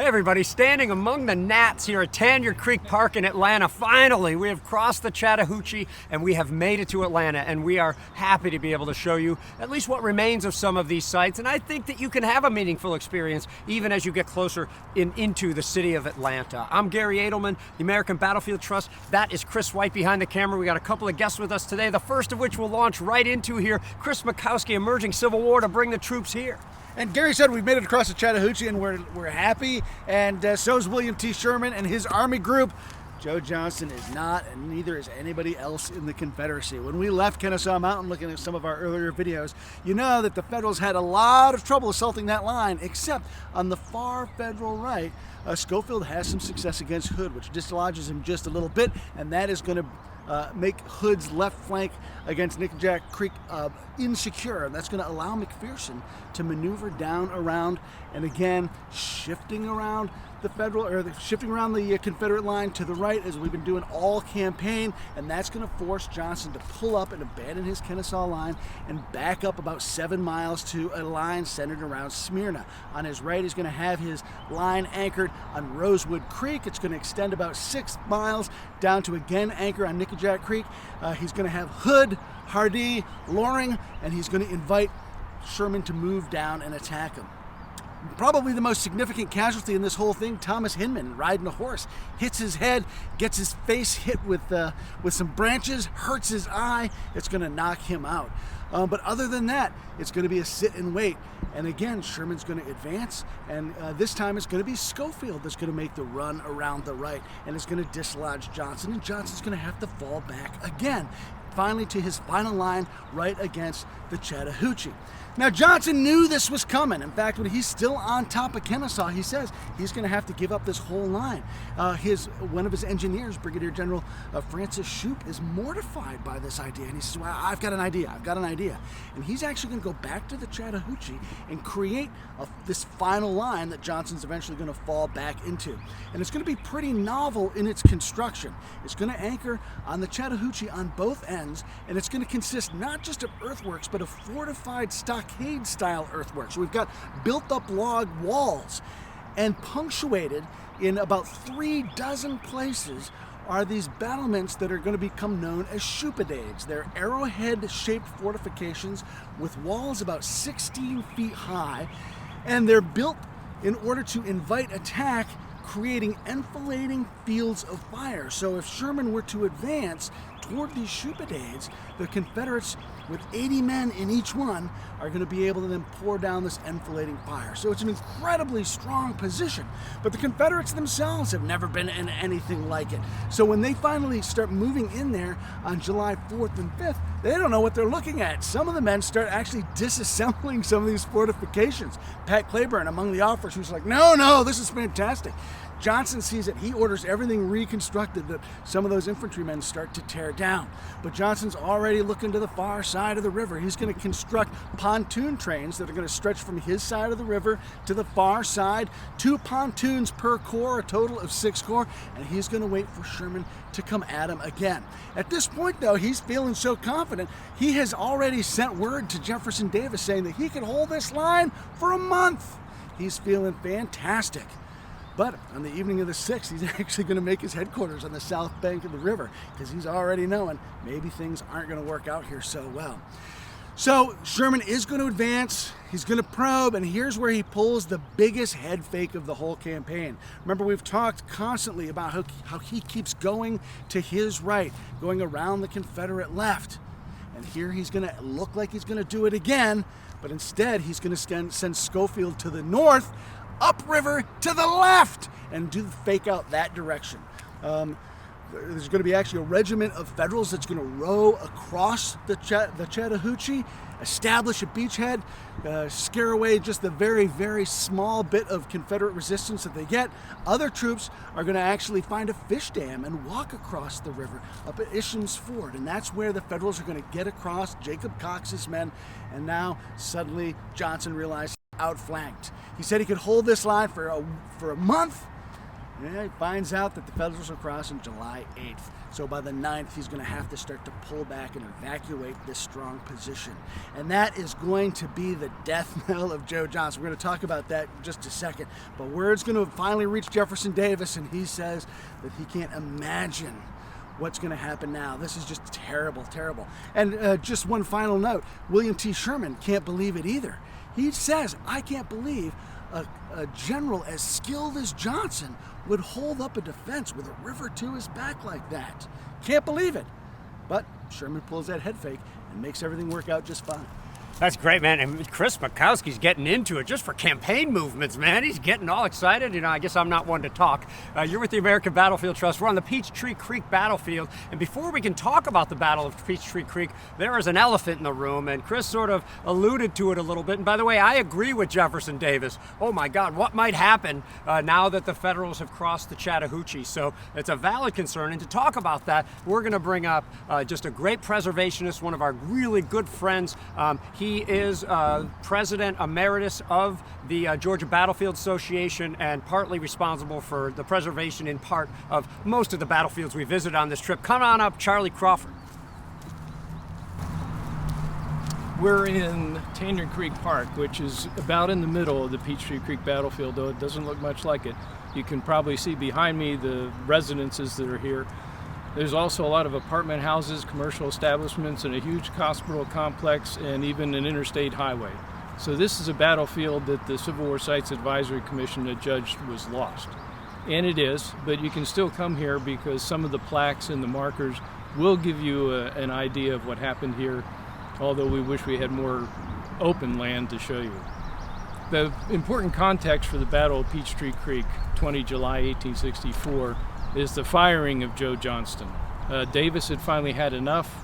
Hey everybody, standing among the gnats here at Tanya Creek Park in Atlanta. Finally, we have crossed the Chattahoochee and we have made it to Atlanta, and we are happy to be able to show you at least what remains of some of these sites. And I think that you can have a meaningful experience even as you get closer into the city of Atlanta. I'm Gary Edelman, the American Battlefield Trust. That is Chris White behind the camera. We got a couple of guests with us today, the first of which we'll launch right into here. Chris Mikowski, emerging Civil War, to bring the troops here. And Gary said we've made it across the Chattahoochee and we're happy, and so is William T. Sherman and his Army group. Joe Johnston is not, and neither is anybody else in the Confederacy. When we left Kennesaw Mountain, looking at some of our earlier videos, you know that the Federals had a lot of trouble assaulting that line, except on the far Federal right, Schofield has some success against Hood, which dislodges him just a little bit, and that is going to make Hood's left flank against Nickajack Creek insecure. And that's going to allow McPherson to maneuver down around, and again shifting around the Confederate line to the right, as we've been doing all campaign, and that's going to force Johnson to pull up and abandon his Kennesaw line and back up about 7 miles to a line centered around Smyrna. On his right, he's going to have his line anchored on Rosewood Creek. It's going to extend about 6 miles down to again anchor on Nickajack Creek. He's going to have Hood, Hardee, Loring, and he's going to invite Sherman to move down and attack him. Probably the most significant casualty in this whole thing, Thomas Hinman, riding a horse, hits his head, gets his face hit with some branches, hurts his eye. It's going to knock him out. But other than that, it's going to be a sit and wait. And again, Sherman's going to advance, and this time it's going to be Schofield that's going to make the run around the right, and it's going to dislodge Johnson, and Johnson's going to have to fall back again, finally to his final line right against the Chattahoochee. Now, Johnson knew this was coming. In fact, when he's still on top of Kennesaw, he says he's going to have to give up this whole line. One of his engineers, Brigadier General Francis Shoup, is mortified by this idea, and he says, well, I've got an idea. And he's actually going to go back to the Chattahoochee and create this final line that Johnson's eventually going to fall back into. And it's going to be pretty novel in its construction. It's going to anchor on the Chattahoochee on both ends, and it's going to consist not just of earthworks, but of fortified stockade-style earthworks. So we've got built-up log walls, and punctuated in about 36 places are these battlements that are going to become known as Shupidades. They're arrowhead-shaped fortifications with walls about 16 feet high, and they're built in order to invite attack, creating enfilading fields of fire. So if Sherman were to advance toward these Shupidades, the Confederates, with 80 men in each one, are going to be able to then pour down this enfilading fire. So it's an incredibly strong position, but the Confederates themselves have never been in anything like it. So when they finally start moving in there on July 4th and 5th, they don't know what they're looking at. Some of the men start actually disassembling some of these fortifications. Pat Claiborne, among the officers, like, no, this is fantastic. Johnson sees it. He orders everything reconstructed that some of those infantrymen start to tear down. But Johnson's already looking to the far side of the river. He's going to construct pontoon trains that are going to stretch from his side of the river to the far side. 2 pontoons per corps, a total of 6 corps, and he's going to wait for Sherman to come at him again. At this point, though, he's feeling so confident, he has already sent word to Jefferson Davis saying that he can hold this line for a month. He's feeling fantastic. But on the evening of the 6th, he's actually going to make his headquarters on the south bank of the river, because he's already knowing maybe things aren't going to work out here so well. So Sherman is going to advance, he's going to probe, and here's where he pulls the biggest head fake of the whole campaign. Remember, we've talked constantly about how he keeps going to his right, going around the Confederate left. And here he's going to look like he's going to do it again, but instead he's going to send Schofield to the north, upriver to the left, and do the fake out that direction. There's going to be actually a regiment of Federals that's going to row across the Chattahoochee, establish a beachhead, scare away just the very, very small bit of Confederate resistance that they get. Other troops are going to actually find a fish dam and walk across the river up at Isham's Ford, and that's where the Federals are going to get across, Jacob Cox's men, and now suddenly Johnson realized outflanked. He said he could hold this line for a month. Yeah, he finds out that the Federals are crossing July 8th. So by the 9th, he's going to have to start to pull back and evacuate this strong position. And that is going to be the death knell of Joe Johnson. We're going to talk about that in just a second. But word's going to finally reach Jefferson Davis, and he says that he can't imagine what's going to happen now. This is just terrible, terrible. And just one final note, William T. Sherman can't believe it either. He says, I can't believe a general as skilled as Johnson would hold up a defense with a river to his back like that. Can't believe it. But Sherman pulls that head fake and makes everything work out just fine. That's great, man. And Chris Mikowski's getting into it just for campaign movements, man. He's getting all excited. I guess I'm not one to talk. You're with the American Battlefield Trust. We're on the Peachtree Creek battlefield. And before we can talk about the Battle of Peachtree Creek, there is an elephant in the room. And Chris sort of alluded to it a little bit. And by the way, I agree with Jefferson Davis. Oh my God, what might happen now that the Federals have crossed the Chattahoochee? So it's a valid concern. And to talk about that, we're going to bring up just a great preservationist, one of our really good friends. He is President Emeritus of the Georgia Battlefield Association and partly responsible for the preservation in part of most of the battlefields we visit on this trip. Come on up, Charlie Crawford. We're in Tanner Creek Park, which is about in the middle of the Peachtree Creek battlefield, though it doesn't look much like it. You can probably see behind me the residences that are here. There's also a lot of apartment houses, commercial establishments, and a huge hospital complex, and even an interstate highway. So this is a battlefield that the Civil War Sites Advisory Commission adjudged was lost. And it is, but you can still come here because some of the plaques and the markers will give you an idea of what happened here, although we wish we had more open land to show you. The important context for the Battle of Peachtree Creek, 20 July 1864, is the firing of Joe Johnston. Davis had finally had enough,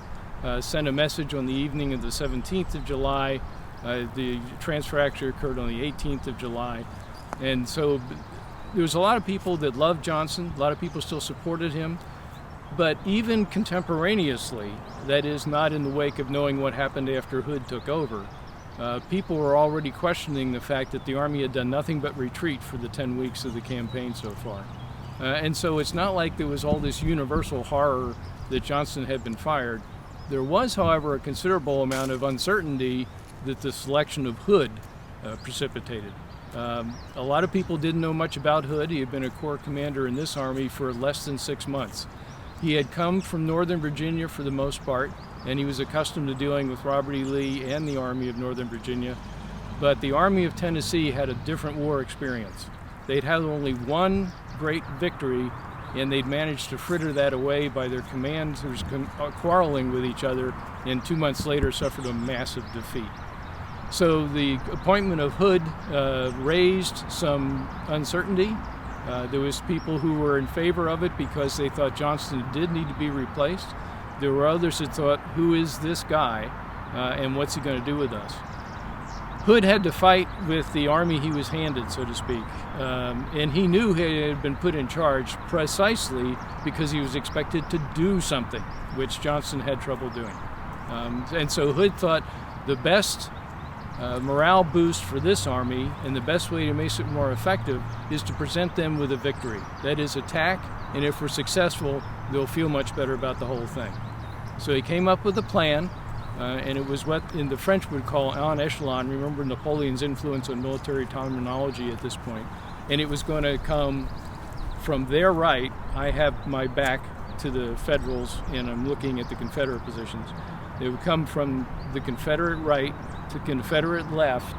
sent a message on the evening of the 17th of July. The transfer actually occurred on the 18th of July. And so there was a lot of people that loved Johnson, a lot of people still supported him, but even contemporaneously, that is not in the wake of knowing what happened after Hood took over, people were already questioning the fact that the Army had done nothing but retreat for the 10 weeks of the campaign so far. And so it's not like there was all this universal horror that Johnston had been fired. There was, however, a considerable amount of uncertainty that the selection of Hood precipitated. A lot of people didn't know much about Hood. He had been a corps commander in this army for less than 6 months. He had come from Northern Virginia for the most part, and he was accustomed to dealing with Robert E. Lee and the Army of Northern Virginia. But the Army of Tennessee had a different war experience. They'd had only one great victory, and they'd managed to fritter that away by their commanders quarreling with each other, and 2 months later suffered a massive defeat. So the appointment of Hood raised some uncertainty. There was people who were in favor of it because they thought Johnston did need to be replaced. There were others that thought, who is this guy, and what's he going to do with us? Hood had to fight with the army he was handed, so to speak, and he knew he had been put in charge precisely because he was expected to do something, which Johnston had trouble doing. And so Hood thought the best morale boost for this army and the best way to make it more effective is to present them with a victory. That is, attack, and if we're successful, they'll feel much better about the whole thing. So he came up with a plan. And it was what in the French would call en echelon. Remember Napoleon's influence on military terminology at this point. And it was going to come from their right. I have my back to the Federals, and I'm looking at the Confederate positions. It would come from the Confederate right to Confederate left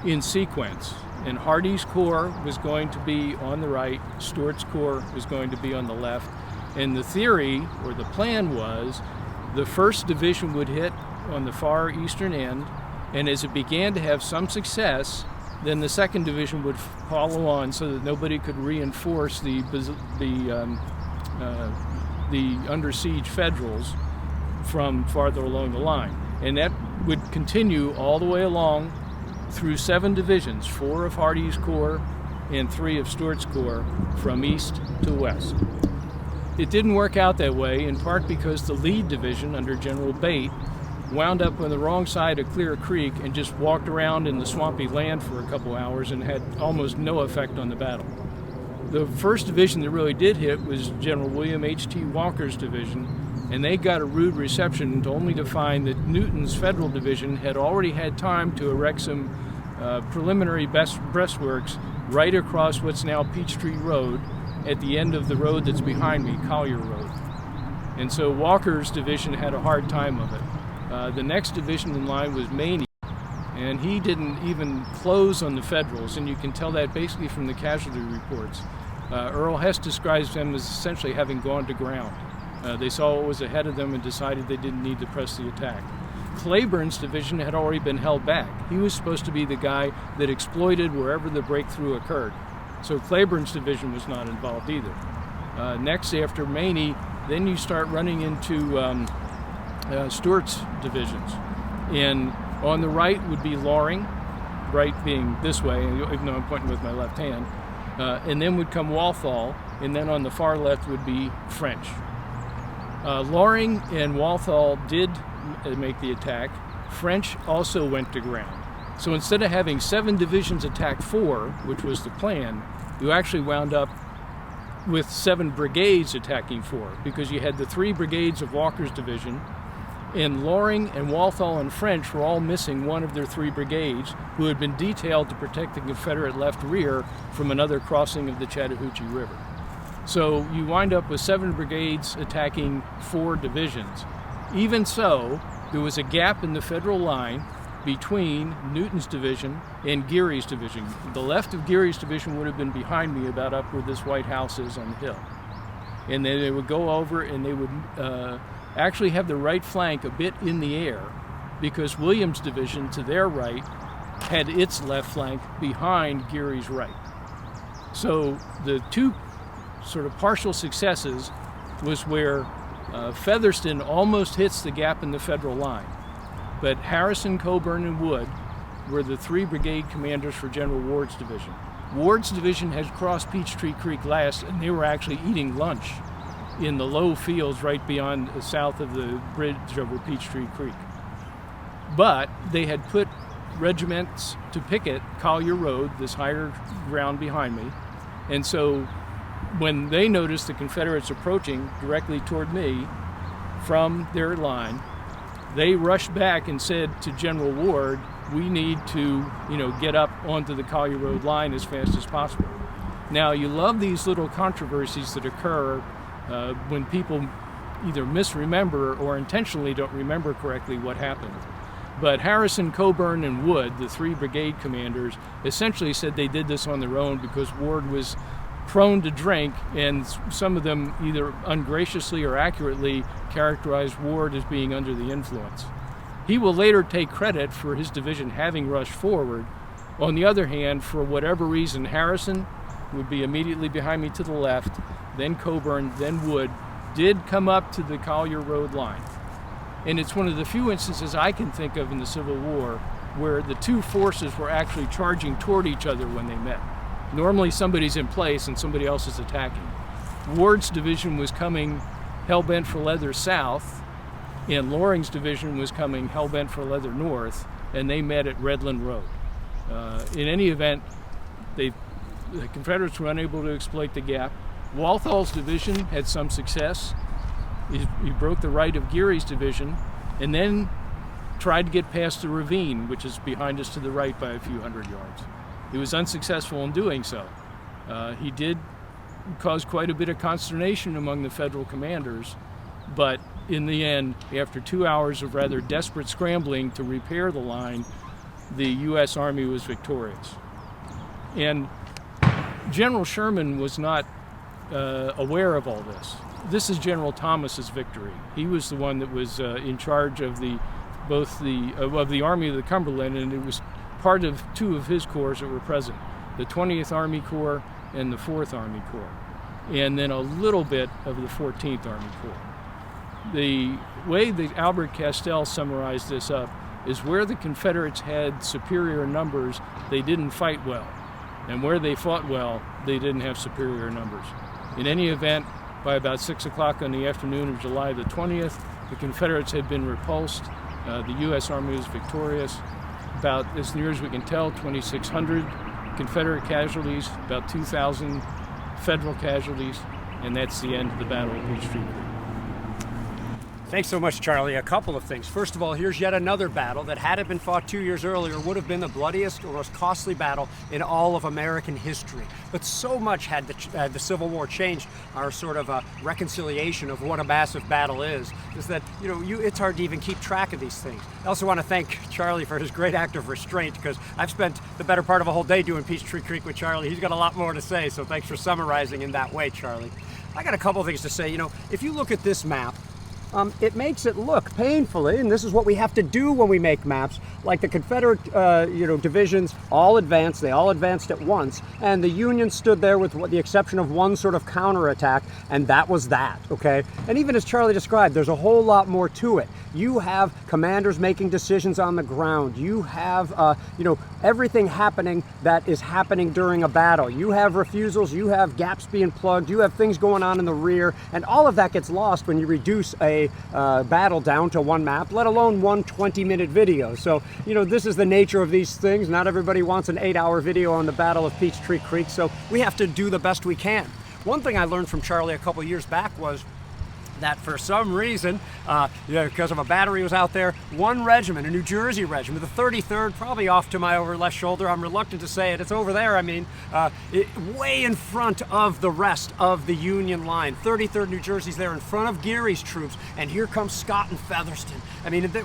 in sequence. And Hardee's Corps was going to be on the right. Stuart's Corps was going to be on the left. And the theory, or the plan was, the 1st Division would hit on the far eastern end, and as it began to have some success, then the 2nd Division would follow on so that nobody could reinforce the under siege Federals from farther along the line. And that would continue all the way along through 7 divisions, 4 of Hardee's Corps and 3 of Stuart's Corps, from east to west. It didn't work out that way, in part because the lead division under General Bate wound up on the wrong side of Clear Creek and just walked around in the swampy land for a couple hours and had almost no effect on the battle. The first division that really did hit was General William H.T. Walker's division, and they got a rude reception only to find that Newton's Federal Division had already had time to erect some preliminary breastworks right across what's now Peachtree Road at the end of the road that's behind me, Collier Road. And so Walker's division had a hard time of it. The next division in line was Maney, and he didn't even close on the Federals, and you can tell that basically from the casualty reports. Earl Hess describes them as essentially having gone to ground. They saw what was ahead of them and decided they didn't need to press the attack. Cleburne's division had already been held back. He was supposed to be the guy that exploited wherever the breakthrough occurred. So Cleburne's division was not involved either. Next, after Maney, then you start running into Stuart's divisions. And on the right would be Loring, right being this way, even though I'm pointing with my left hand. And then would come Walthall, and then on the far left would be French. Loring and Walthall did make the attack. French also went to ground. So instead of having 7 divisions attack 4, which was the plan, you actually wound up with 7 brigades attacking 4, because you had the 3 brigades of Walker's division, and Loring and Walthall and French were all missing one of their 3 brigades who had been detailed to protect the Confederate left rear from another crossing of the Chattahoochee River. So you wind up with 7 brigades attacking 4 divisions. Even so, there was a gap in the Federal line between Newton's division and Geary's division. The left of Geary's division would have been behind me, about up where this White House is on the hill. And then they would go over and they would actually have the right flank a bit in the air, because Williams' division to their right had its left flank behind Geary's right. So the 2 sort of partial successes was where Featherston almost hits the gap in the Federal line. But Harrison, Coburn, and Wood were the 3 brigade commanders for General Ward's division. Ward's division had crossed Peachtree Creek last, and they were actually eating lunch in the low fields right beyond south of the bridge over Peachtree Creek. But they had put regiments to picket Collier Road, this higher ground behind me, and so when they noticed the Confederates approaching directly toward me from their line, they rushed back and said to General Ward, we need to, get up onto the Collier Road line as fast as possible. Now, you love these little controversies that occur when people either misremember or intentionally don't remember correctly what happened. But Harrison, Coburn, and Wood, the 3 brigade commanders, essentially said they did this on their own because Ward was prone to drink, and some of them either ungraciously or accurately characterized Ward as being under the influence. He will later take credit for his division having rushed forward. On the other hand, for whatever reason, Harrison would be immediately behind me to the left, then Coburn, then Wood, did come up to the Collier Road line. And it's one of the few instances I can think of in the Civil War where the 2 forces were actually charging toward each other when they met. Normally somebody's in place and somebody else is attacking. Ward's division was coming hell-bent for leather south, and Loring's division was coming hell-bent for leather north, and they met at Redland Road. In any event, the Confederates were unable to exploit the gap. Walthall's division had some success. He broke the right of Geary's division, and then tried to get past the ravine, which is behind us to the right by a few hundred yards. He was unsuccessful in doing so. He did cause quite a bit of consternation among the Federal commanders, but in the end, after 2 hours of rather desperate scrambling to repair the line, the U.S. Army was victorious. And General Sherman was not aware of all this. This is General Thomas's victory. He was the one that was in charge of the Army of the Cumberland, and it was part of 2 of his corps that were present, the 20th Army Corps and the 4th Army Corps, and then a little bit of the 14th Army Corps. The way that Albert Castell summarized this up is where the Confederates had superior numbers, they didn't fight well, and where they fought well, they didn't have superior numbers. In any event, by about 6 o'clock on the afternoon of July the 20th, the Confederates had been repulsed. The U.S. Army was victorious. About, as near as we can tell, 2,600 Confederate casualties, about 2,000 Federal casualties, and that's the end of the Battle of Peachtree Creek. Thanks so much, Charlie. A couple of things. First of all, here's yet another battle that, had it been fought 2 years earlier, would have been the bloodiest or most costly battle in all of American history. But so much had the Civil War changed our sort of reconciliation of what a massive battle is that, it's hard to even keep track of these things. I also want to thank Charlie for his great act of restraint, because I've spent the better part of a whole day doing Peachtree Creek with Charlie. He's got a lot more to say, so thanks for summarizing in that way, Charlie. I got a couple of things to say. If you look at this map, it makes it look painfully, and this is what we have to do when we make maps, like the Confederate, divisions all advanced. They all advanced at once, and the Union stood there with the exception of one sort of counterattack, and that was that, okay? And even as Charlie described, there's a whole lot more to it. You have commanders making decisions on the ground. You have, everything happening that is happening during a battle. You have refusals, you have gaps being plugged, you have things going on in the rear, and all of that gets lost when you reduce a battle down to one map, let alone one 20-minute video. So, this is the nature of these things. Not everybody wants an 8-hour video on the Battle of Peachtree Creek, so we have to do the best we can. One thing I learned from Charlie a couple years back was that for some reason, because of a battery was out there, one regiment, a New Jersey regiment, the 33rd, probably off to my over left shoulder, I'm reluctant to say it, it's over there, way in front of the rest of the Union line. 33rd New Jersey's there in front of Geary's troops, and here comes Scott and Featherston.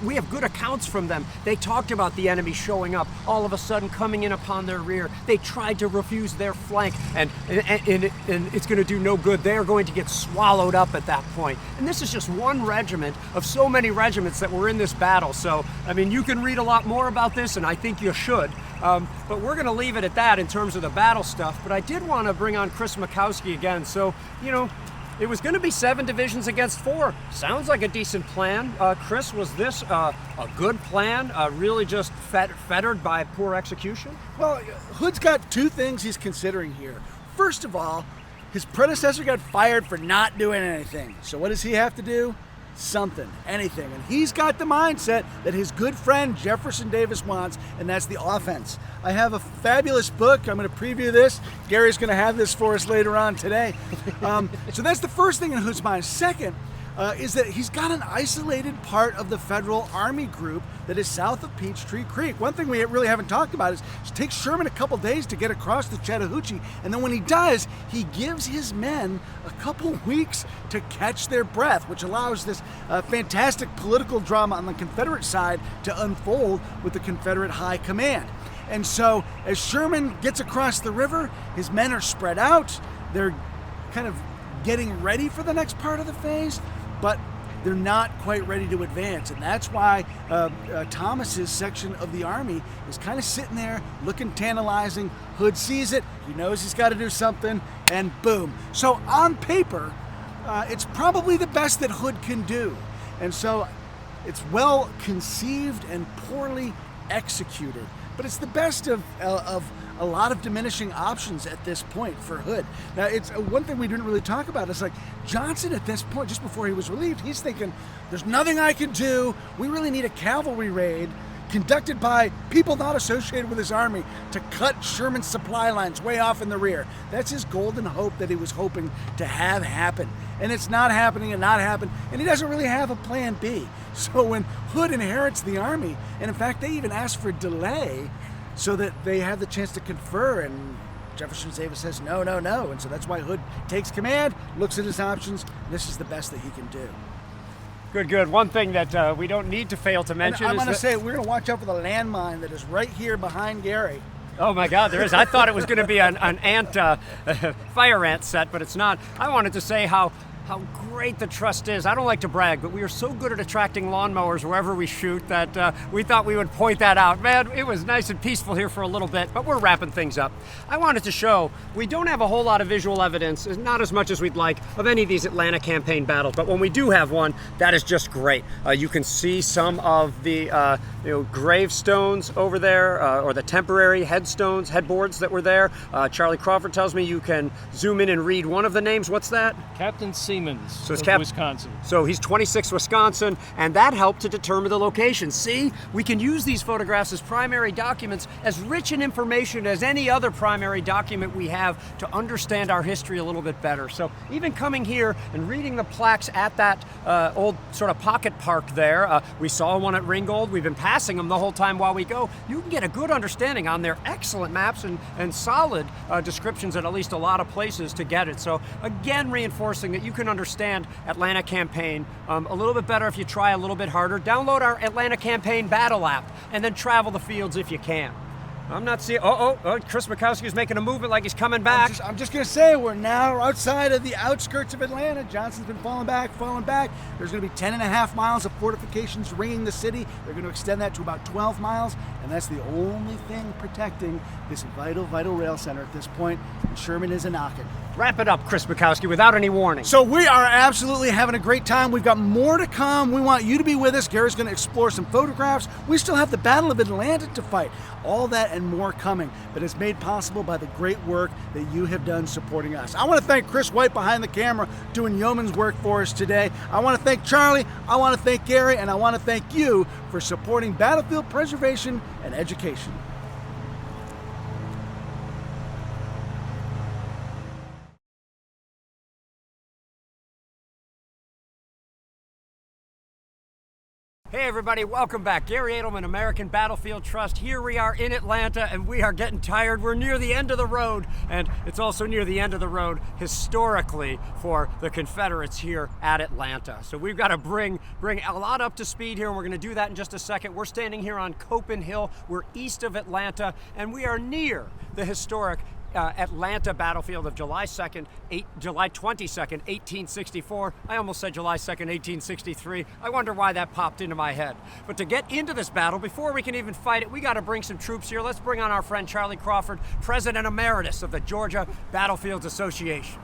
We have good accounts from them. They talked about the enemy showing up, all of a sudden coming in upon their rear. They tried to refuse their flank, and it's going to do no good. They're going to get swallowed up at that point. And this is just one regiment of so many regiments that were in this battle. So, you can read a lot more about this, and I think you should. But we're going to leave it at that in terms of the battle stuff. But I did want to bring on Chris Makowski again. So, it was going to be 7 divisions against 4. Sounds like a decent plan. Chris, was this a good plan, really just fettered by poor execution? Well, Hood's got 2 things he's considering here. First of all, his predecessor got fired for not doing anything. So what does he have to do? Something, anything. And he's got the mindset that his good friend Jefferson Davis wants, and that's the offense. I have a fabulous book. I'm going to preview this. Gary's going to have this for us later on today. So that's the first thing in Hood's mind. Second, is that he's got an isolated part of the Federal Army group that is south of Peachtree Creek. One thing we really haven't talked about is it takes Sherman a couple days to get across the Chattahoochee, and then when he does, he gives his men a couple weeks to catch their breath, which allows this fantastic political drama on the Confederate side to unfold with the Confederate High Command. And so as Sherman gets across the river, his men are spread out. They're kind of getting ready for the next part of the phase, but they're not quite ready to advance. And that's why Thomas's section of the army is kind of sitting there looking tantalizing. Hood sees it, he knows he's got to do something, and boom. So on paper, it's probably the best that Hood can do. And so it's well conceived and poorly executed. But it's the best of a lot of diminishing options at this point for Hood. Now, it's one thing we didn't really talk about is like Johnson at this point, just before he was relieved, he's thinking, there's nothing I can do. We really need a cavalry raid conducted by people not associated with his army to cut Sherman's supply lines way off in the rear. That's his golden hope that he was hoping to have happen. And it's not happening and not happen, and he doesn't really have a plan B. So when Hood inherits the army, and in fact they even ask for delay so that they have the chance to confer, and Jefferson Davis says no, no, no. And so that's why Hood takes command, looks at his options, and this is the best that he can do. Good, good. One thing that we don't need to fail to mention I'm is going to say, we're going to watch out for the landmine that is right here behind Gary. Oh my God, there is. I thought it was going to be an ant, fire ant set, but it's not. I wanted to say how great the trust is. I don't like to brag, but we are so good at attracting lawnmowers wherever we shoot that we thought we would point that out. Man, it was nice and peaceful here for a little bit, but we're wrapping things up. I wanted to show we don't have a whole lot of visual evidence, not as much as we'd like, of any of these Atlanta campaign battles, but when we do have one, that is just great. You can see some of the gravestones over there, or the temporary headstones, headboards that were there. Charlie Crawford tells me you can zoom in and read one of the names. What's that? Captain C. Siemens So it's of Wisconsin. So he's 26 Wisconsin, and that helped to determine the location. See, we can use these photographs as primary documents, as rich in information as any other primary document we have to understand our history a little bit better. So even coming here and reading the plaques at that old sort of pocket park there, we saw one at Ringgold. We've been passing them the whole time while we go. You can get a good understanding on their excellent maps and solid descriptions at least a lot of places to get it. So again, reinforcing that you can understand Atlanta Campaign a little bit better if you try a little bit harder. Download our Atlanta Campaign battle app and then travel the fields if you can. I'm not seeing, Chris Mikowski is making a movement like he's coming back. I'm just going to say, we're now outside of the outskirts of Atlanta. Johnson's been falling back. There's going to be 10.5 miles of fortifications ringing the city. They're going to extend that to about 12 miles, and that's the only thing protecting this vital rail center at this point. And Sherman is a knocking. Wrap it up, Chris Mikowski, without any warning. So we are absolutely having a great time. We've got more to come. We want you to be with us. Gary's going to explore some photographs. We still have the Battle of Atlanta to fight. All that and more coming, but it's made possible by the great work that you have done supporting us. I want to thank Chris White behind the camera doing yeoman's work for us today. I want to thank Charlie, I want to thank Gary, and I want to thank you for supporting battlefield preservation and education. Hey everybody, welcome back. Gary Edelman, American Battlefield Trust. Here we are in Atlanta and we are getting tired. We're near the end of the road, and it's also near the end of the road historically for the Confederates here at Atlanta. So we've got to bring a lot up to speed here, and we're going to do that in just a second. We're standing here on Copen Hill. We're east of Atlanta, and we are near the historic Atlanta battlefield of July 22nd, 1864. I almost said July 2nd, 1863. I wonder why that popped into my head. But to get into this battle, before we can even fight it, we got to bring some troops here. Let's bring on our friend Charlie Crawford, President Emeritus of the Georgia Battlefields Association.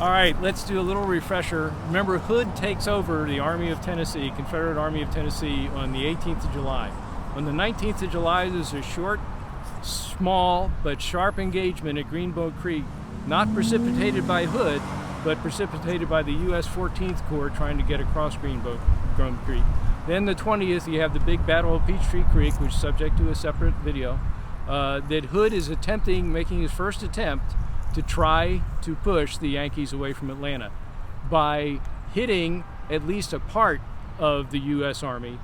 All right, let's do a little refresher. Remember, Hood takes over the Army of Tennessee, Confederate Army of Tennessee, on the 18th of July. On the 19th of July, there's a short, small but sharp engagement at Greenbow Creek, not precipitated by Hood, but precipitated by the U.S. 14th Corps trying to get across Greenbow Creek. Then the 20th, you have the big Battle of Peachtree Creek, which is subject to a separate video, that Hood is making his first attempt to try to push the Yankees away from Atlanta by hitting at least a part of the U.S. Army,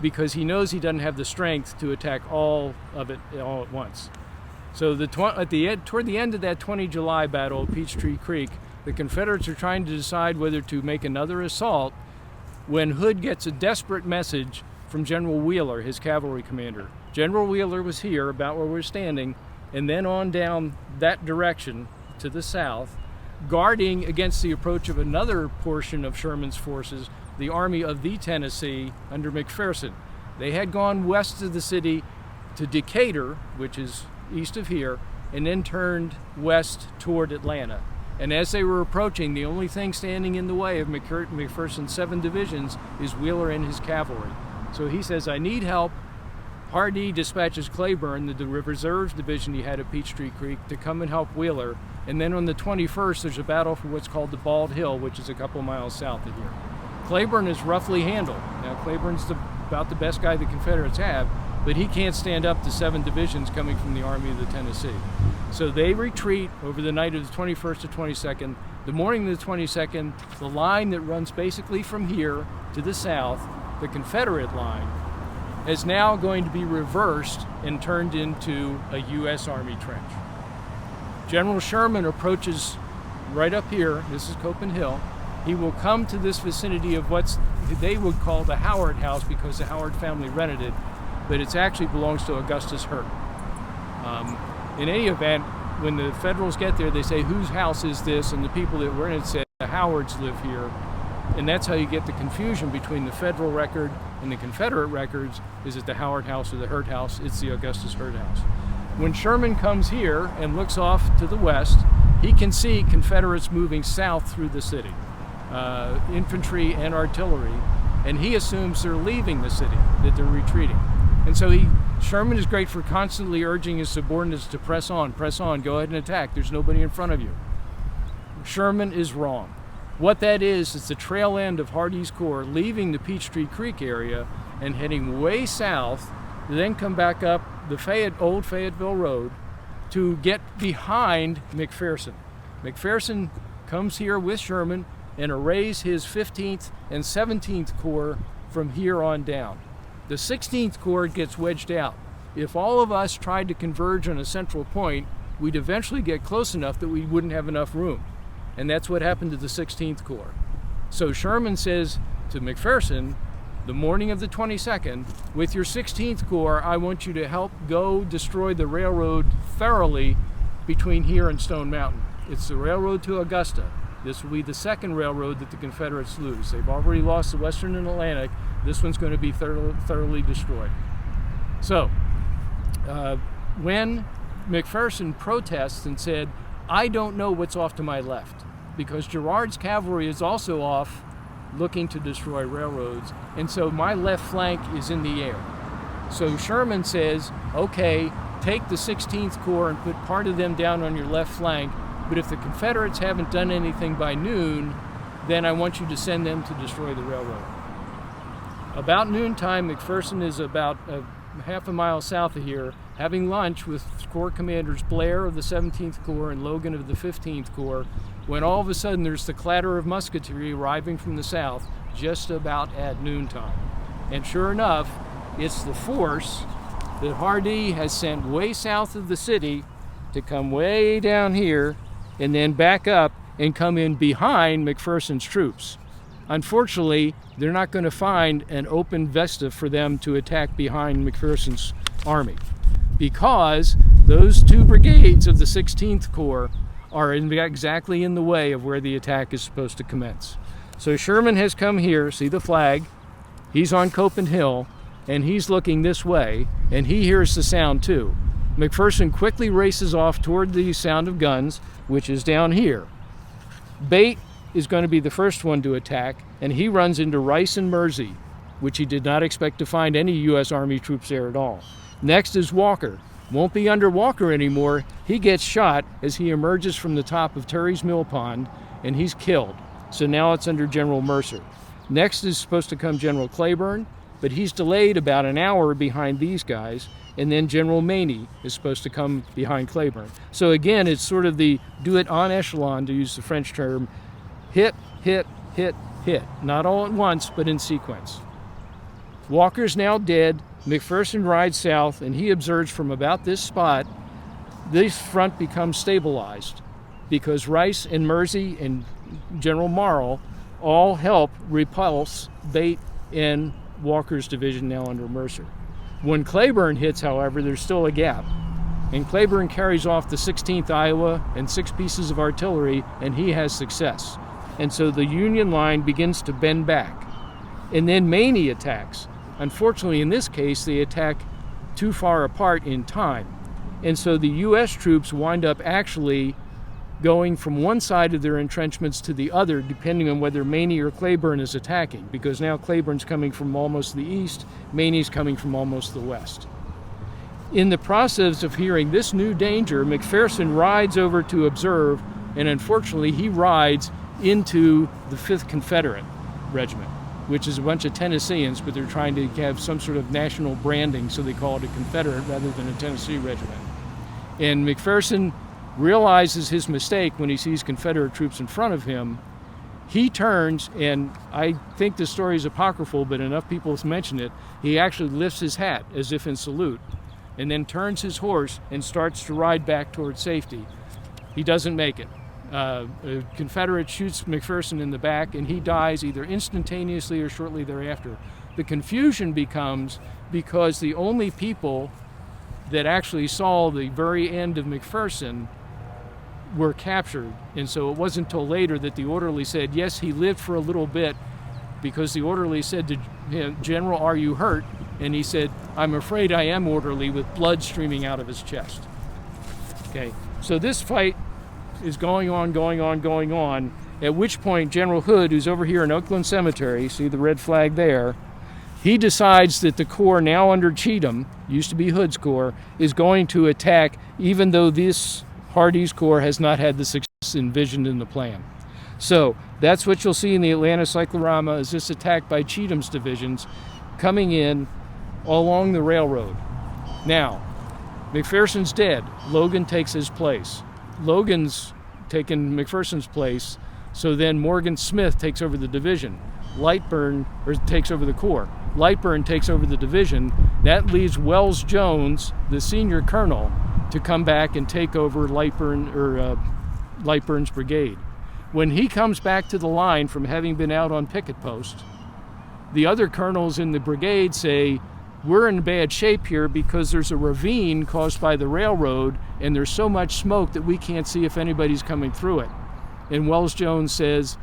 because he knows he doesn't have the strength to attack all of it all at once. So toward the end of that 20 July battle at Peachtree Creek, the Confederates are trying to decide whether to make another assault when Hood gets a desperate message from General Wheeler, his cavalry commander. General Wheeler was here, about where we're standing, and then on down that direction to the south, guarding against the approach of another portion of Sherman's forces, the Army of the Tennessee under McPherson. They had gone west of the city to Decatur, which is east of here, and then turned west toward Atlanta. And as they were approaching, the only thing standing in the way of McPherson's 7 divisions is Wheeler and his cavalry. So he says, I need help. Hardee dispatches Claiborne, the reserves division he had at Peachtree Creek, to come and help Wheeler. And then on the 21st, there's a battle for what's called the Bald Hill, which is a couple miles south of here. Claiborne is roughly handled. Now, Claiborne's about the best guy the Confederates have, but he can't stand up to 7 divisions coming from the Army of the Tennessee. So they retreat over the night of the 21st to 22nd. The morning of the 22nd, the line that runs basically from here to the south, the Confederate line, is now going to be reversed and turned into a U.S. Army trench. General Sherman approaches right up here. This is Copen Hill. He will come to this vicinity of what they would call the Howard House, because the Howard family rented it, but it actually belongs to Augustus Hurt. In any event, when the Federals get there, they say, whose house is this? And the people that were in it said, the Howards live here. And that's how you get the confusion between the Federal record and the Confederate records. Is it the Howard House or the Hurt House? It's the Augustus Hurt House. When Sherman comes here and looks off to the west, he can see Confederates moving south through the city. Infantry and artillery, and he assumes they're leaving the city, that they're retreating. And so Sherman is great for constantly urging his subordinates to press on, go ahead and attack, there's nobody in front of you. Sherman is wrong. What that is the trail end of Hardee's Corps leaving the Peachtree Creek area and heading way south, then come back up the old Fayetteville Road to get behind McPherson. McPherson comes here with Sherman and arrays his 15th and 17th Corps from here on down. The 16th Corps gets wedged out. If all of us tried to converge on a central point, we'd eventually get close enough that we wouldn't have enough room. And that's what happened to the 16th Corps. So Sherman says to McPherson, the morning of the 22nd, with your 16th Corps, I want you to help go destroy the railroad thoroughly between here and Stone Mountain. It's the railroad to Augusta. This will be the second railroad that the Confederates lose. They've already lost the Western and Atlantic. This one's going to be thoroughly destroyed. So, when McPherson protests and said, I don't know what's off to my left, because Girard's cavalry is also off looking to destroy railroads, and so my left flank is in the air. So Sherman says, okay, take the 16th Corps and put part of them down on your left flank, but if the Confederates haven't done anything by noon, then I want you to send them to destroy the railroad. About noontime, McPherson is about half a mile south of here, having lunch with Corps Commanders Blair of the 17th Corps and Logan of the 15th Corps, when all of a sudden there's the clatter of musketry arriving from the south just about at noontime. And sure enough, it's the force that Hardee has sent way south of the city to come way down here and then back up and come in behind McPherson's troops. Unfortunately, they're not going to find an open vista for them to attack behind McPherson's army, because those two brigades of the 16th Corps are exactly in the way of where the attack is supposed to commence. So Sherman has come here, see the flag, he's on Copeland Hill, and he's looking this way, and he hears the sound too. McPherson quickly races off toward the sound of guns, which is down here. Bate is going to be the first one to attack, and he runs into Rice and Mersey, which he did not expect to find any U.S. Army troops there at all. Next is Walker. Won't be under Walker anymore. He gets shot as he emerges from the top of Terry's Mill Pond, and he's killed. So now it's under General Mercer. Next is supposed to come General Claiborne, but he's delayed about an hour behind these guys, and then General Maney is supposed to come behind Claiborne. So again, it's sort of the do it en echelon, to use the French term, hit, hit, hit, hit. Not all at once, but in sequence. Walker's now dead. McPherson rides south, and he observes from about this spot, this front becomes stabilized because Rice and Mersey and General Marl all help repulse Bate and Walker's division now under Mercer. When Claiborne hits, however, there's still a gap. And Claiborne carries off the 16th Iowa and 6 pieces of artillery, and he has success. And so the Union line begins to bend back. And then Maney attacks. Unfortunately, in this case, they attack too far apart in time. And so the U.S. troops wind up actually going from one side of their entrenchments to the other, depending on whether Maney or Claiborne is attacking, because now Claiborne's coming from almost the east, Maney's coming from almost the west. In the process of hearing this new danger, McPherson rides over to observe, and unfortunately he rides into the 5th Confederate Regiment, which is a bunch of Tennesseans, but they're trying to have some sort of national branding, so they call it a Confederate rather than a Tennessee regiment. And McPherson realizes his mistake when he sees Confederate troops in front of him. He turns, and I think the story is apocryphal, but enough people have mentioned it, he actually lifts his hat as if in salute, and then turns his horse and starts to ride back towards safety. He doesn't make it. A Confederate shoots McPherson in the back, and he dies either instantaneously or shortly thereafter. The confusion becomes because the only people that actually saw the very end of McPherson were captured, and so it wasn't until later that the orderly said, yes, he lived for a little bit, because the orderly said to him, General, are you hurt? And he said, I'm afraid I am, orderly, with blood streaming out of his chest. Okay, so this fight is going on, at which point General Hood, who's over here in Oakland Cemetery, see the red flag there, he decides that the Corps now under Cheatham, used to be Hood's Corps, is going to attack, even though this Hardee's Corps has not had the success envisioned in the plan. So that's what you'll see in the Atlanta cyclorama, is this attack by Cheatham's divisions coming in along the railroad. Now, McPherson's dead. Logan takes his place. Logan's taken McPherson's place, so then Morgan Smith takes over the division. Takes over the Corps. Lightburn takes over the division. That leaves Wells Jones, the senior colonel, to come back and take over Lightburn's brigade. When he comes back to the line from having been out on picket post, the other colonels in the brigade say, we're in bad shape here because there's a ravine caused by the railroad and there's so much smoke that we can't see if anybody's coming through it. And Wells Jones says,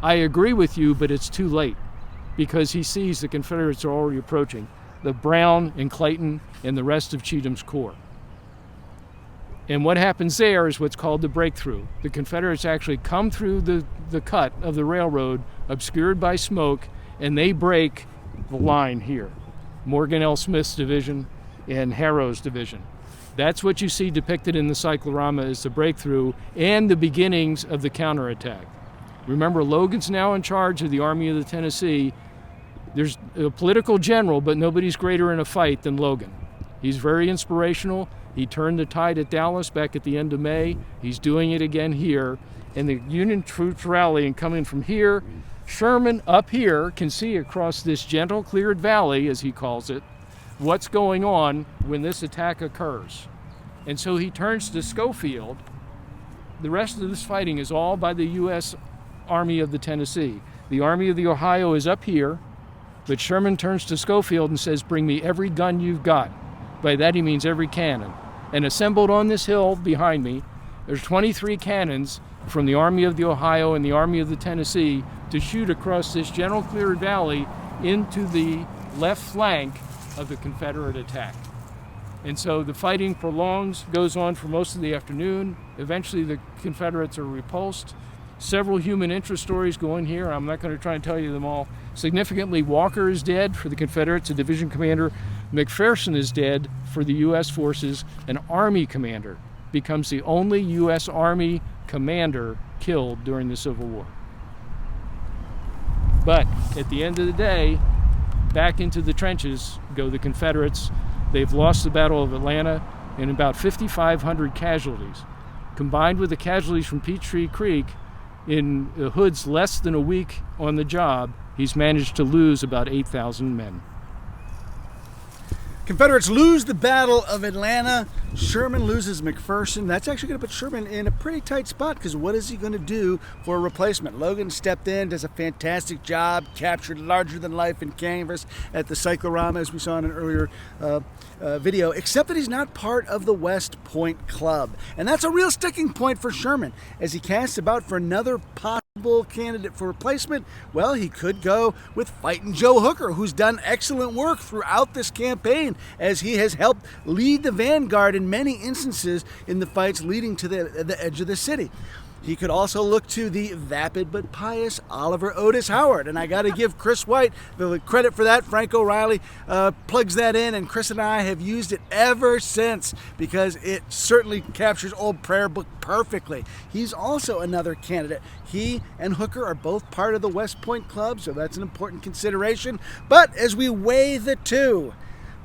I agree with you, but it's too late, because he sees the Confederates are already approaching, the Brown and Clayton and the rest of Cheatham's Corps. And what happens there is what's called the breakthrough. The Confederates actually come through the cut of the railroad, obscured by smoke, and they break the line here. Morgan L. Smith's division and Harrow's division. That's what you see depicted in the cyclorama, is the breakthrough and the beginnings of the counterattack. Remember, Logan's now in charge of the Army of the Tennessee. There's a political general, but nobody's greater in a fight than Logan. He's very inspirational. He turned the tide at Dallas back at the end of May. He's doing it again here. And the Union troops rallying, coming from here. Sherman up here can see across this gentle cleared valley, as he calls it, what's going on when this attack occurs. And so he turns to Schofield. The rest of this fighting is all by the U.S. Army of the Tennessee. The Army of the Ohio is up here, but Sherman turns to Schofield and says, bring me every gun you've got. By that he means every cannon. And assembled on this hill behind me, there's 23 cannons from the Army of the Ohio and the Army of the Tennessee to shoot across this gentle cleared valley into the left flank of the Confederate attack. And so the fighting goes on for most of the afternoon. Eventually the Confederates are repulsed. Several human interest stories go in here. I'm not going to try and tell you them all. Significantly, Walker is dead for the Confederates, a division commander. McPherson is dead for the U.S. forces. An Army commander becomes the only U.S. Army commander killed during the Civil War. But at the end of the day, back into the trenches go the Confederates. They've lost the Battle of Atlanta and about 5,500 casualties. Combined with the casualties from Peachtree Creek, in Hood's less than a week on the job, he's managed to lose about 8,000 men. Confederates lose the Battle of Atlanta. Sherman loses McPherson. That's actually going to put Sherman in a pretty tight spot, because what is he going to do for a replacement? Logan stepped in, does a fantastic job, captured larger-than-life in canvas at the cyclorama, as we saw in an earlier video, except that he's not part of the West Point Club. And that's a real sticking point for Sherman. As he casts about for another possible candidate for replacement, well, he could go with Fightin' Joe Hooker, who's done excellent work throughout this campaign, as he has helped lead the vanguard in many instances in the fights leading to the edge of the city. He could also look to the vapid but pious Oliver Otis Howard, and I got to give Chris White the credit for that. Frank O'Reilly plugs that in, and Chris and I have used it ever since, because it certainly captures Old Prayer Book perfectly. He's also another candidate. He and Hooker are both part of the West Point Club, so that's an important consideration. But as we weigh the two,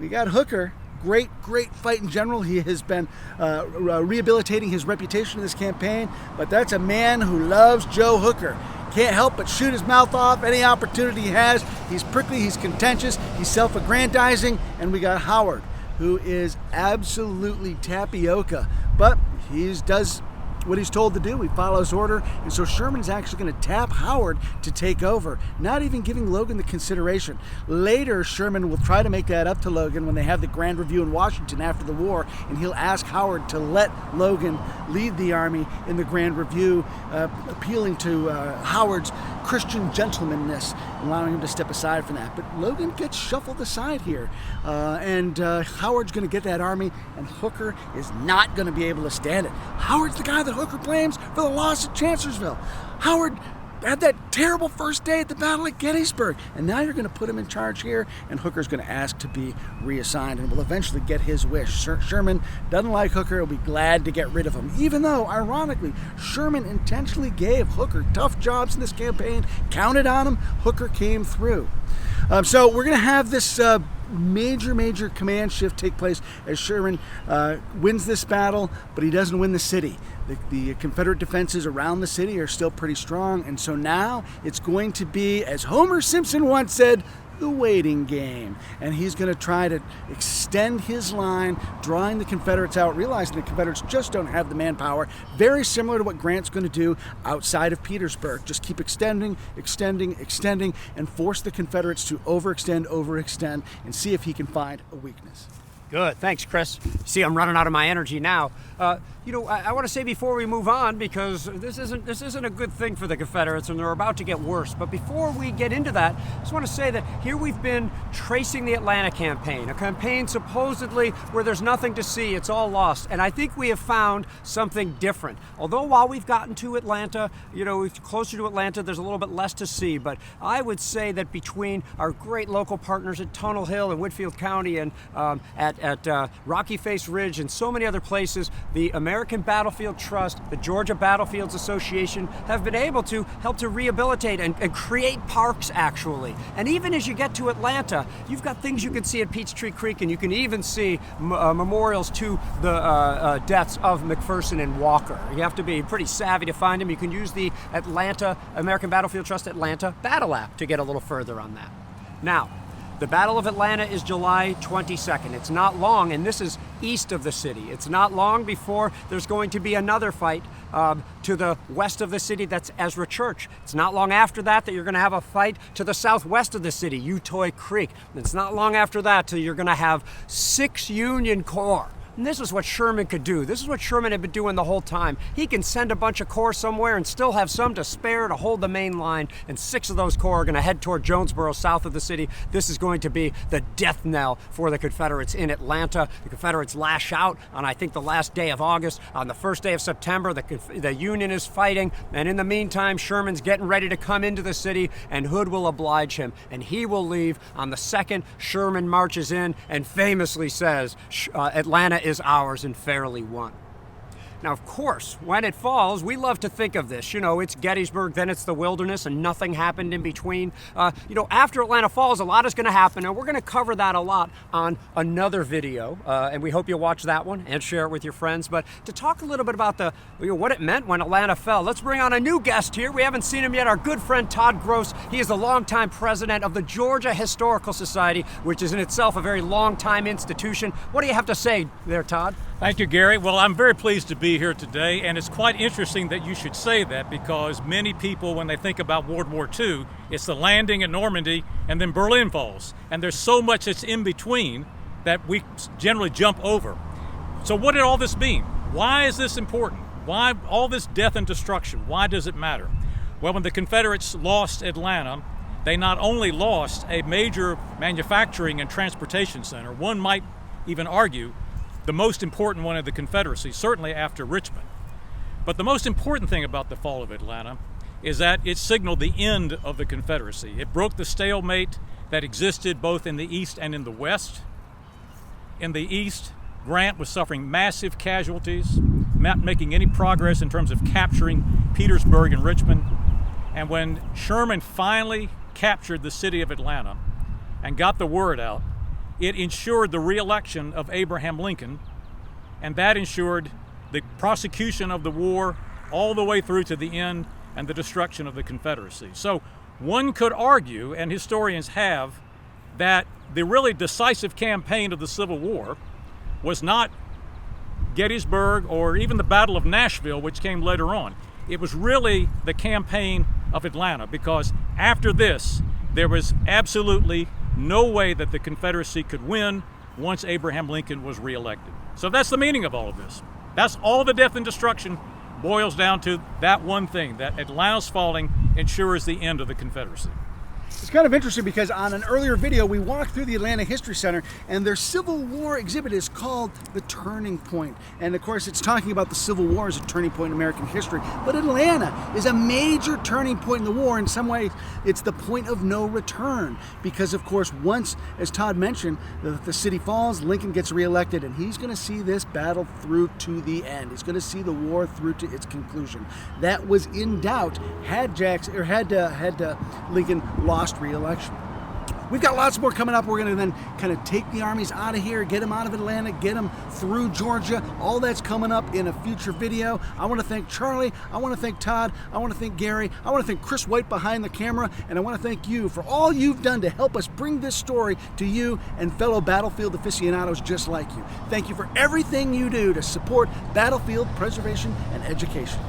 we got Hooker. Great fighting general. He has been rehabilitating his reputation in this campaign, but that's a man who loves Joe Hooker. Can't help but shoot his mouth off any opportunity he has. He's prickly, he's contentious, he's self-aggrandizing, and we got Howard, who is absolutely tapioca, but he does what he's told to do. He follows order, and so Sherman's actually going to tap Howard to take over, not even giving Logan the consideration. Later, Sherman will try to make that up to Logan when they have the Grand Review in Washington after the war, and he'll ask Howard to let Logan lead the army in the Grand Review, appealing to Howard's Christian gentlemanness, allowing him to step aside from that. But Logan gets shuffled aside here, and Howard's going to get that army, and Hooker is not going to be able to stand it. Howard's the guy that Hooker blames for the loss at Chancellorsville. Howard had that terrible first day at the Battle of Gettysburg, and now you're going to put him in charge here, and Hooker's going to ask to be reassigned and will eventually get his wish. Sherman doesn't like Hooker. He'll be glad to get rid of him, even though, ironically, Sherman intentionally gave Hooker tough jobs in this campaign, counted on him. Hooker came through. So we're going to have this major command shift take place as Sherman wins this battle, but he doesn't win the city. The Confederate defenses around the city are still pretty strong, and so now it's going to be, as Homer Simpson once said, the waiting game. And he's going to try to extend his line, drawing the Confederates out, realizing the Confederates just don't have the manpower. Very similar to what Grant's going to do outside of Petersburg. Just keep extending, and force the Confederates to overextend, and see if he can find a weakness. Good, thanks, Chris. See, I'm running out of my energy now. I want to say before we move on, because this isn't a good thing for the Confederates, and they're about to get worse. But before we get into that, I just want to say that here we've been tracing the Atlanta campaign, a campaign supposedly where there's nothing to see, it's all lost. And I think we have found something different. Although while we've gotten to Atlanta, closer to Atlanta, there's a little bit less to see. But I would say that between our great local partners at Tunnel Hill and Whitfield County and at Rocky Face Ridge and so many other places, the American Battlefield Trust, the Georgia Battlefields Association have been able to help to rehabilitate and create parks, actually. And even as you get to Atlanta, you've got things you can see at Peachtree Creek, and you can even see memorials to the deaths of McPherson and Walker. You have to be pretty savvy to find them. You can use the American Battlefield Trust Atlanta Battle app to get a little further on that. Now, the Battle of Atlanta is July 22nd. It's not long, and this is east of the city. It's not long before there's going to be another fight to the west of the city. That's Ezra Church. It's not long after that you're going to have a fight to the southwest of the city, Utoy Creek. It's not long after that till you're going to have 6 Union Corps. And this is what Sherman could do. This is what Sherman had been doing the whole time. He can send a bunch of corps somewhere and still have some to spare to hold the main line, and 6 of those corps are going to head toward Jonesboro, south of the city. This is going to be the death knell for the Confederates in Atlanta. The Confederates lash out on, I think, the last day of August. On the first day of September, the Union is fighting, and in the meantime, Sherman's getting ready to come into the city, and Hood will oblige him, and he will leave. On the 2nd, Sherman marches in and famously says, Atlanta is ours and fairly won. Now, of course, when it falls, we love to think of this. It's Gettysburg, then it's the Wilderness, and nothing happened in between. After Atlanta falls, a lot is going to happen, and we're going to cover that a lot on another video, and we hope you'll watch that one and share it with your friends. But to talk a little bit about what it meant when Atlanta fell, let's bring on a new guest here. We haven't seen him yet, our good friend Todd Gross. He is the longtime president of the Georgia Historical Society, which is in itself a very long-time institution. What do you have to say there, Todd? Thank you, Gary. Well, I'm very pleased to be here today, and it's quite interesting that you should say that, because many people, when they think about World War II, it's the landing at Normandy and then Berlin falls. And there's so much that's in between that we generally jump over. So what did all this mean? Why is this important? Why all this death and destruction? Why does it matter? Well, when the Confederates lost Atlanta, they not only lost a major manufacturing and transportation center, one might even argue the most important one of the Confederacy, certainly after Richmond. But the most important thing about the fall of Atlanta is that it signaled the end of the Confederacy. It broke the stalemate that existed both in the East and in the West. In the East, Grant was suffering massive casualties, not making any progress in terms of capturing Petersburg and Richmond. And when Sherman finally captured the city of Atlanta and got the word out, it ensured the re-election of Abraham Lincoln, and that ensured the prosecution of the war all the way through to the end and the destruction of the Confederacy. So one could argue, and historians have, that the really decisive campaign of the Civil War was not Gettysburg or even the Battle of Nashville, which came later on. It was really the campaign of Atlanta, because after this, there was absolutely no way that the Confederacy could win once Abraham Lincoln was reelected. So that's the meaning of all of this. That's all the death and destruction boils down to that one thing, that Atlanta's falling ensures the end of the Confederacy. It's kind of interesting because on an earlier video we walked through the Atlanta History Center, and their Civil War exhibit is called The Turning Point. And of course it's talking about the Civil War as a turning point in American history. But Atlanta is a major turning point in the war. In some ways it's the point of no return, because of course once, as Todd mentioned, the city falls, Lincoln gets reelected, and he's going to see this battle through to the end. He's going to see the war through to its conclusion. That was in doubt had Lincoln lost re-election. We've got lots more coming up. We're going to then kind of take the armies out of here, get them out of Atlanta, get them through Georgia. All that's coming up in a future video. I want to thank Charlie. I want to thank Todd. I want to thank Gary. I want to thank Chris White behind the camera. And I want to thank you for all you've done to help us bring this story to you and fellow battlefield aficionados just like you. Thank you for everything you do to support battlefield preservation and education.